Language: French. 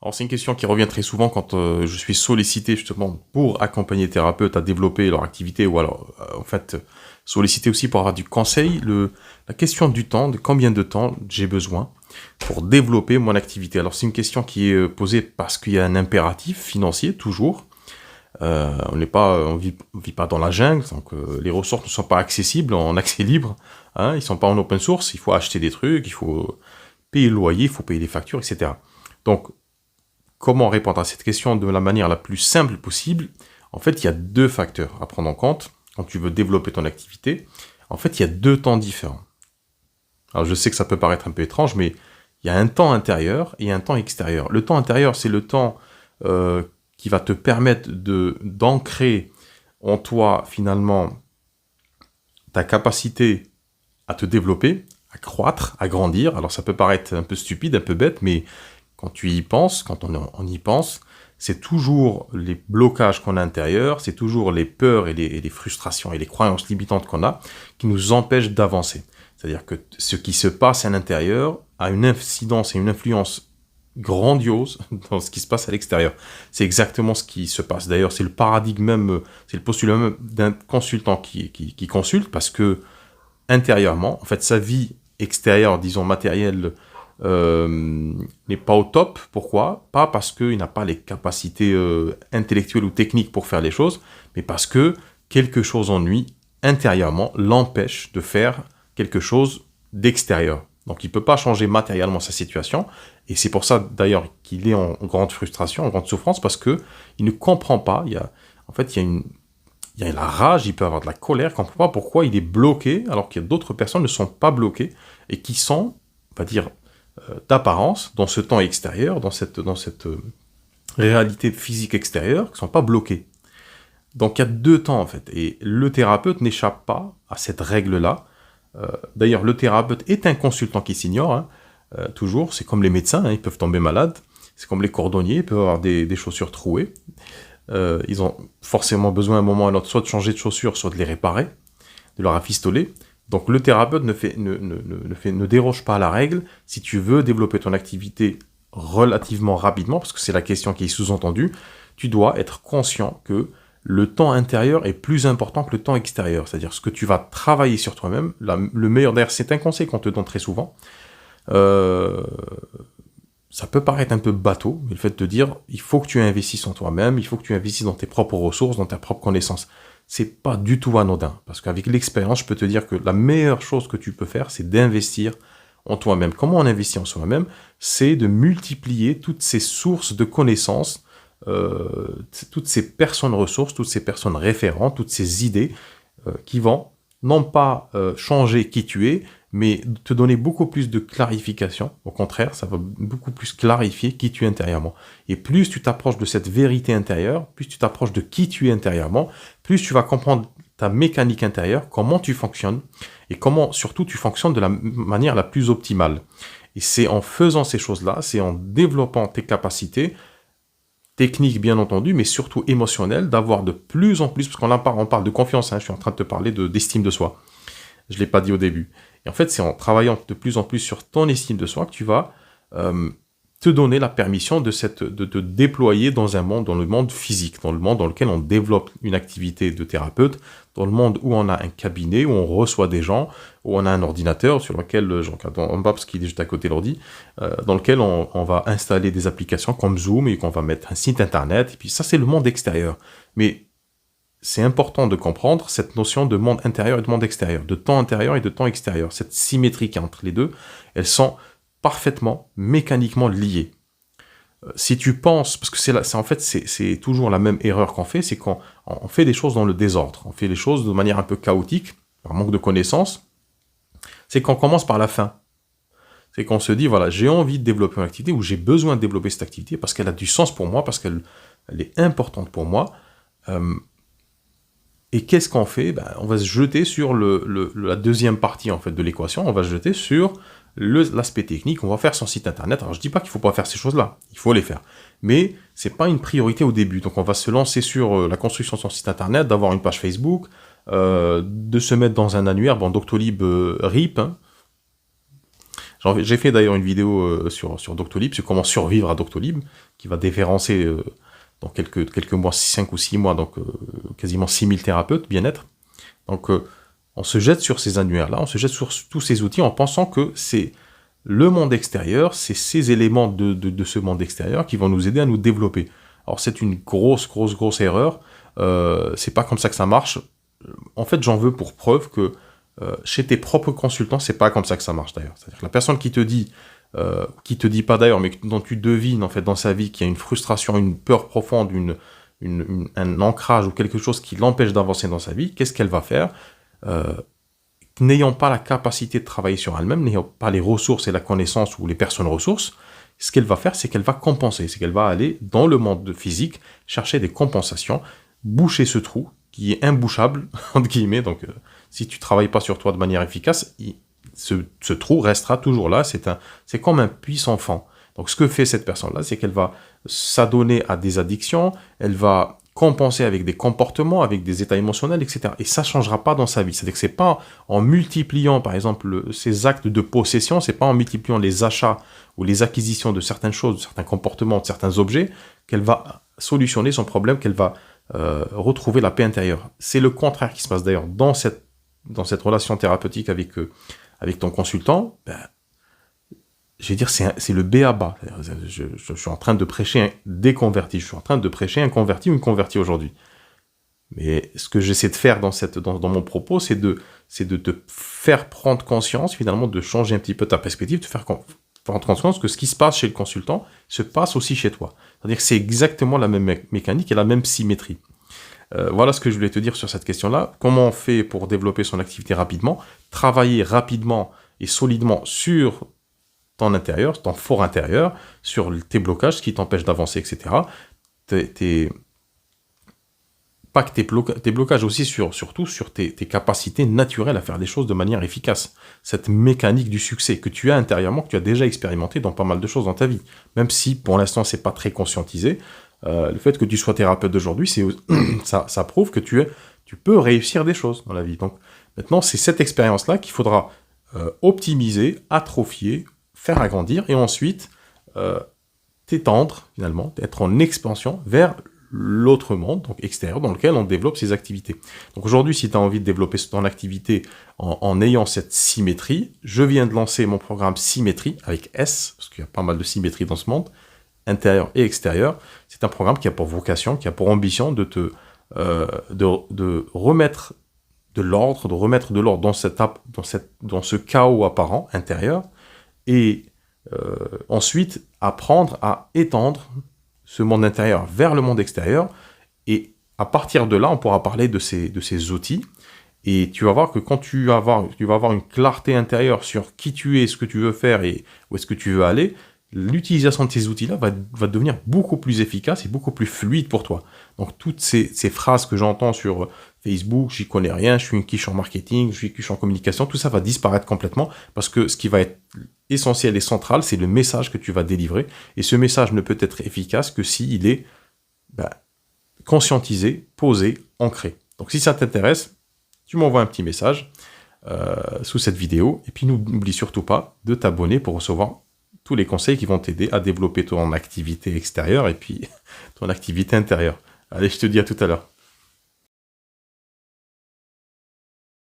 Alors, c'est une question qui revient très souvent quand je suis sollicité justement pour accompagner les thérapeutes à développer leur activité ou alors, en fait, sollicité aussi pour avoir du conseil. La question du temps, de combien de temps j'ai besoin pour développer mon activité. Alors, c'est une question qui est posée parce qu'il y a un impératif financier, toujours. On vit pas dans la jungle, donc les ressources ne sont pas accessibles en accès libre. Hein, ils sont pas en open source. Il faut acheter des trucs, il faut payer le loyer, il faut payer les factures, etc. Donc, comment répondre à cette question de la manière la plus simple possible? En fait, il y a deux facteurs à prendre en compte quand tu veux développer ton activité. En fait, il y a deux temps différents. Alors, je sais que ça peut paraître un peu étrange, mais il y a un temps intérieur et un temps extérieur. Le temps intérieur, c'est le temps qui va te permettre d'ancrer en toi, finalement, ta capacité à te développer, à croître, à grandir. Alors, ça peut paraître un peu stupide, un peu bête, mais quand tu y penses, quand on y pense, c'est toujours les blocages qu'on a à l'intérieur, c'est toujours les peurs et les frustrations et les croyances limitantes qu'on a qui nous empêchent d'avancer. C'est-à-dire que ce qui se passe à l'intérieur a une incidence et une influence grandiose dans ce qui se passe à l'extérieur. C'est exactement ce qui se passe. D'ailleurs, c'est le paradigme même, c'est le postulat même d'un consultant qui consulte parce que intérieurement, en fait, sa vie extérieure, disons matérielle, n'est pas au top. Pourquoi? Pas parce qu'il n'a pas les capacités intellectuelles ou techniques pour faire les choses, mais parce que quelque chose en lui, intérieurement, l'empêche de faire quelque chose d'extérieur. Donc il ne peut pas changer matériellement sa situation, et c'est pour ça d'ailleurs qu'il est en grande frustration, en grande souffrance, parce qu'il ne comprend pas, il y a la rage, il peut avoir de la colère, il ne comprend pas pourquoi il est bloqué, alors qu'il y a d'autres personnes qui ne sont pas bloquées, et qui sont, on va dire, d'apparence, dans ce temps extérieur, dans cette réalité physique extérieure, qui ne sont pas bloqués. Donc il y a deux temps en fait, et le thérapeute n'échappe pas à cette règle-là. D'ailleurs, le thérapeute est un consultant qui s'ignore, hein, toujours, c'est comme les médecins, hein, ils peuvent tomber malades, c'est comme les cordonniers, ils peuvent avoir des chaussures trouées, ils ont forcément besoin à un moment ou à un autre, soit de changer de chaussures, soit de les réparer, de leur rafistoler. Donc le thérapeute ne déroge pas à la règle si tu veux développer ton activité relativement rapidement, parce que c'est la question qui est sous-entendue, tu dois être conscient que le temps intérieur est plus important que le temps extérieur. C'est-à-dire ce que tu vas travailler sur toi-même, le meilleur d'ailleurs, c'est un conseil qu'on te donne très souvent. Ça peut paraître un peu bateau, mais le fait de dire, il faut que tu investisses en toi-même, il faut que tu investisses dans tes propres ressources, dans ta propre connaissance. C'est pas du tout anodin, parce qu'avec l'expérience, je peux te dire que la meilleure chose que tu peux faire, c'est d'investir en toi-même. Comment on investit en soi-même? C'est de multiplier toutes ces sources de connaissances, toutes ces personnes ressources, toutes ces personnes référentes, toutes ces idées qui vont non pas changer qui tu es, mais te donner beaucoup plus de clarification. Au contraire, ça va beaucoup plus clarifier qui tu es intérieurement. Et plus tu t'approches de cette vérité intérieure, plus tu t'approches de qui tu es intérieurement, plus tu vas comprendre ta mécanique intérieure, comment tu fonctionnes, et comment surtout tu fonctionnes de la manière la plus optimale. Et c'est en faisant ces choses-là, c'est en développant tes capacités, techniques bien entendu, mais surtout émotionnelles, d'avoir de plus en plus, parce on parle de confiance, hein, je suis en train de te parler d'estime de soi. Je ne l'ai pas dit au début. Et en fait, c'est en travaillant de plus en plus sur ton estime de soi que tu vas te donner la permission de te déployer dans le monde physique, dans le monde dans lequel on développe une activité de thérapeute, dans le monde où on a un cabinet, où on reçoit des gens, où on a un ordinateur sur lequel, je regarde en bas parce qu'il est juste à côté de l'ordi, dans lequel on va installer des applications comme Zoom et qu'on va mettre un site internet. Et puis ça, c'est le monde extérieur. Mais c'est important de comprendre cette notion de monde intérieur et de monde extérieur, de temps intérieur et de temps extérieur. Cette symétrie entre les deux, elles sont parfaitement, mécaniquement liées. Si tu penses, parce que c'est toujours la même erreur qu'on fait, c'est qu'on fait des choses dans le désordre, on fait les choses de manière un peu chaotique, par manque de connaissances, c'est qu'on commence par la fin. C'est qu'on se dit, voilà, j'ai envie de développer une activité, ou j'ai besoin de développer cette activité, parce qu'elle a du sens pour moi, parce qu'elle est importante pour moi. Et qu'est-ce qu'on fait? On va se jeter sur la deuxième partie en fait, de l'équation, on va se jeter sur l'aspect technique, on va faire son site internet. Alors je dis pas qu'il faut pas faire ces choses-là, il faut les faire. Mais c'est pas une priorité au début. Donc on va se lancer sur la construction de son site internet, d'avoir une page Facebook, de se mettre dans un annuaire, Doctolib RIP, hein, J'ai fait d'ailleurs une vidéo sur Doctolib, sur comment survivre à Doctolib, qui va déférencer dans quelques mois, 5 ou 6 mois, donc quasiment 6000 thérapeutes bien-être. Donc on se jette sur ces annuaires-là, on se jette sur tous ces outils en pensant que c'est le monde extérieur, c'est ces éléments de ce monde extérieur qui vont nous aider à nous développer. Alors c'est une grosse erreur, c'est pas comme ça que ça marche. En fait, j'en veux pour preuve que chez tes propres consultants, c'est pas comme ça que ça marche d'ailleurs. C'est-à-dire que la personne qui te dit pas d'ailleurs, mais dont tu devines en fait dans sa vie qu'il y a une frustration, une peur profonde, un ancrage ou quelque chose qui l'empêche d'avancer dans sa vie, qu'est-ce qu'elle va faire n'ayant pas la capacité de travailler sur elle-même, n'ayant pas les ressources et la connaissance ou les personnes ressources, ce qu'elle va faire, c'est qu'elle va compenser, c'est qu'elle va aller dans le monde physique, chercher des compensations, boucher ce trou qui est imbouchable, entre guillemets, donc si tu ne travailles pas sur toi de manière efficace, ce trou restera toujours là, c'est comme un puits sans fond. Donc ce que fait cette personne-là, c'est qu'elle va s'adonner à des addictions, elle va compenser avec des comportements, avec des états émotionnels, etc. Et ça ne changera pas dans sa vie. C'est-à-dire que ce n'est pas en multipliant, par exemple, ces actes de possession, ce n'est pas en multipliant les achats ou les acquisitions de certaines choses, de certains comportements, de certains objets, qu'elle va solutionner son problème, qu'elle va retrouver la paix intérieure. C'est le contraire qui se passe d'ailleurs dans cette relation thérapeutique avec ton consultant. Je vais dire, c'est le b.a.-ba. Je suis en train de prêcher des convertis. Je suis en train de prêcher un converti ou une convertie aujourd'hui. Mais ce que j'essaie de faire dans mon propos, c'est de te faire prendre conscience, finalement, de changer un petit peu ta perspective, de faire prendre conscience que ce qui se passe chez le consultant se passe aussi chez toi. C'est-à-dire que c'est exactement la même mécanique et la même symétrie. Voilà ce que je voulais te dire sur cette question-là. Comment on fait pour développer son activité rapidement, travailler rapidement et solidement sur ton intérieur, ton fort intérieur, sur tes blocages, ce qui t'empêche d'avancer, etc. Pas que tes blocages aussi, surtout sur tes capacités naturelles à faire des choses de manière efficace. Cette mécanique du succès que tu as intérieurement, que tu as déjà expérimenté dans pas mal de choses dans ta vie. Même si, pour l'instant, c'est pas très conscientisé, le fait que tu sois thérapeute d'aujourd'hui, ça prouve que tu peux réussir des choses dans la vie. Donc, maintenant, c'est cette expérience-là qu'il faudra optimiser, atrophier, faire agrandir et ensuite t'étendre finalement, être en expansion vers l'autre monde, donc extérieur, dans lequel on développe ses activités. Donc aujourd'hui, si tu as envie de développer ton activité en ayant cette symétrie, je viens de lancer mon programme Symétrie avec S, parce qu'il y a pas mal de symétrie dans ce monde, intérieur et extérieur. C'est un programme qui a pour vocation, qui a pour ambition de remettre de l'ordre, dans ce chaos apparent intérieur, et ensuite apprendre à étendre ce monde intérieur vers le monde extérieur, et à partir de là, on pourra parler de ces outils, et tu vas voir que quand tu vas avoir une clarté intérieure sur qui tu es, ce que tu veux faire et où est-ce que tu veux aller, l'utilisation de ces outils-là va devenir beaucoup plus efficace et beaucoup plus fluide pour toi. Donc toutes ces phrases que j'entends sur Facebook, j'y connais rien, je suis une quiche en marketing, je suis une quiche en communication, tout ça va disparaître complètement, parce que ce qui va être essentiel et central, c'est le message que tu vas délivrer, et ce message ne peut être efficace que s'il est conscientisé, posé, ancré. Donc si ça t'intéresse, tu m'envoies un petit message sous cette vidéo, et puis n'oublie surtout pas de t'abonner pour recevoir tous les conseils qui vont t'aider à développer ton activité extérieure et puis ton activité intérieure. Allez, je te dis à tout à l'heure.